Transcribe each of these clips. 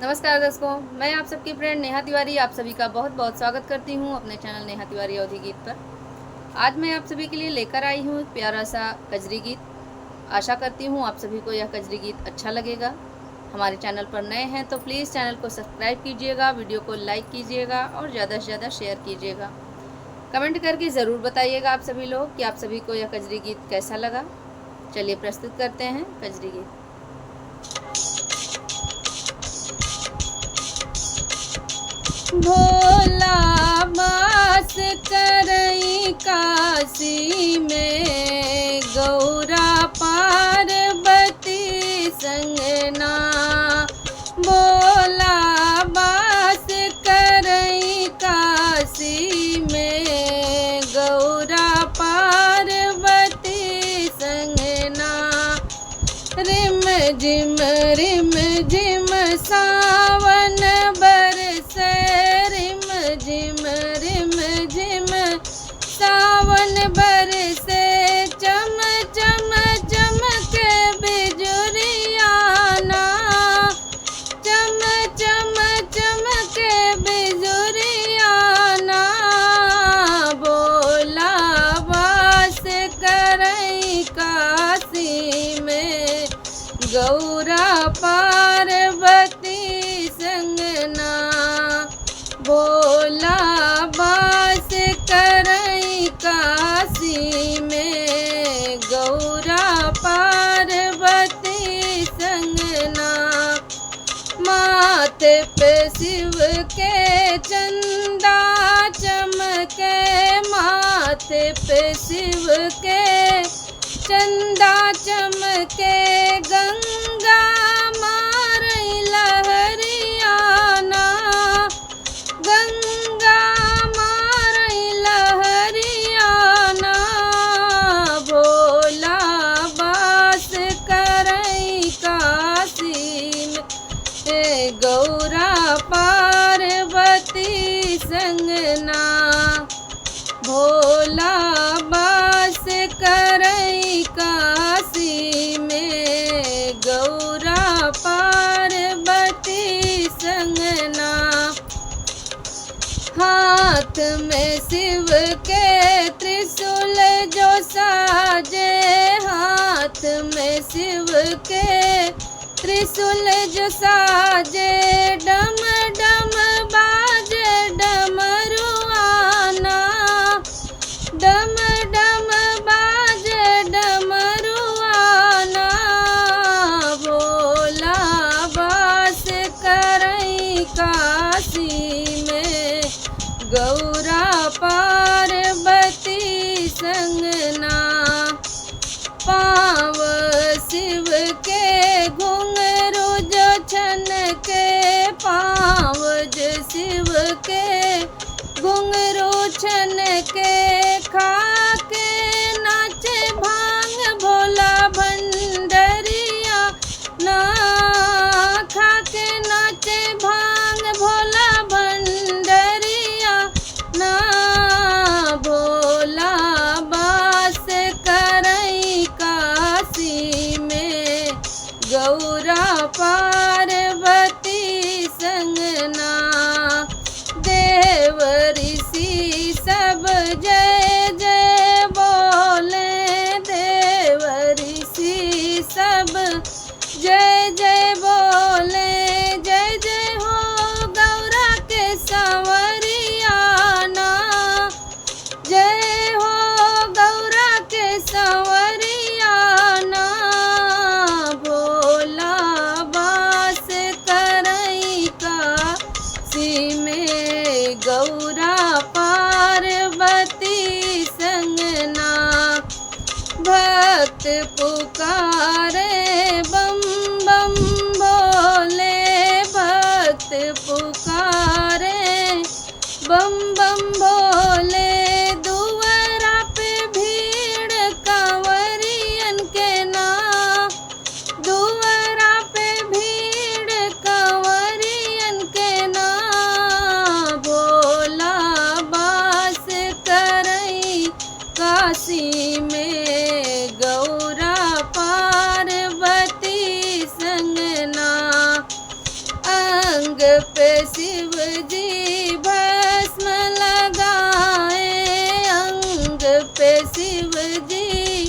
नमस्कार दोस्तों, मैं आप सबकी फ्रेंड नेहा तिवारी आप सभी का बहुत बहुत स्वागत करती हूँ अपने चैनल नेहा तिवारी अवधी गीत पर। आज मैं आप सभी के लिए लेकर आई हूँ एक प्यारा सा कजरी गीत। आशा करती हूँ आप सभी को यह कजरी गीत अच्छा लगेगा। हमारे चैनल पर नए हैं तो प्लीज़ चैनल को सब्सक्राइब कीजिएगा, वीडियो को लाइक कीजिएगा और ज़्यादा से ज़्यादा शेयर कीजिएगा। कमेंट करके ज़रूर बताइएगा आप सभी लोग कि आप सभी को यह कजरी गीत कैसा लगा। चलिए प्रस्तुत करते हैं कजरी गीत। भोला बास करई काशी में, गौरा पार्वती संगना। भोला बास करई काशी में, गौरा पार्वती संगना। रिम झिम सावन बरसे, रिम झिम सावन बरसे। चम चम चमके बिजुरियाना, चम चम चमके बिजुरियाना। भोला बास करई काशी में, गौरा पार्वती संगना। भोला बास करई काशी में, गौरा पार्वती संगना। माथे पे शिव के चंदा चमके, माथे पे शिव के चंदा चमके। गंगा मारई लहरियाना, गंगा मारई लहरियाना। भोला बास करई काशी में, गौरा पार्वती संगना। भोला बास करई काशी में, गौरा पार्वती संगना। हाथ में शिव के त्रिशूल जो साजे, हाथ में शिव के त्रिशूल जो साजे। डम डम बाजे डमरुआना, डम डम बाजे डमरुआना। भोला बास करई काशी में, गौरा पार्वती संगना। पाँव शिव के घुंघरू जो छनके, पाँव जो शिव के घुंघरू छनके। खाके नाचे भांग भोला भंडरिया ना, खाके नाचे भांग भोला भंडरिया ना। भोला बास करई काशी में, गौरा पार्वती संगना। देव ऋषि सब जय जय बोले, देव ऋषि सब जय जय बोले। जय जय हो गौरा के संवरियाना, जय हो गौरा के संवरियाना। भोला बास पे शिव जी भस्म लगाए, अंग पे शिव जी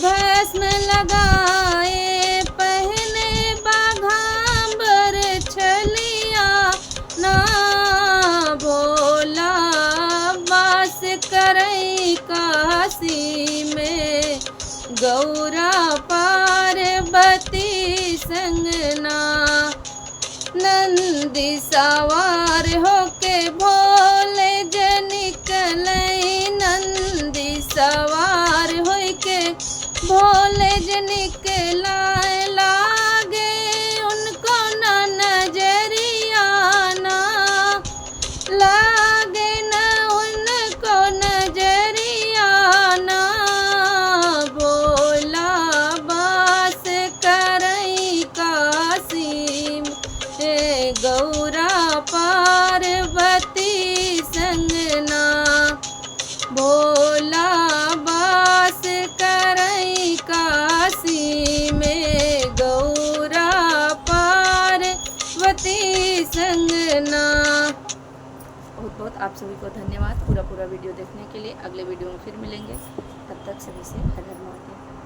भस्म लगाए, पहने बाघांबर छलिया ना, भोला वास करई काशी में, गौरा पार्वती संगना, नंदी सवार होके भोले जन निकलई, नंदी सवार होके भोले जन निकलाए, लागे उनको ना नजरिया ना, लागे न उनको नजरिया ना, भोला वास करई काशी में, गौरा पार्वती संगना, भोला वास करई काशी में, गौरा पार्वती संगना। बहुत बहुत आप सभी को धन्यवाद पूरा वीडियो देखने के लिए। अगले वीडियो में फिर मिलेंगे, तब तक सभी से हर हर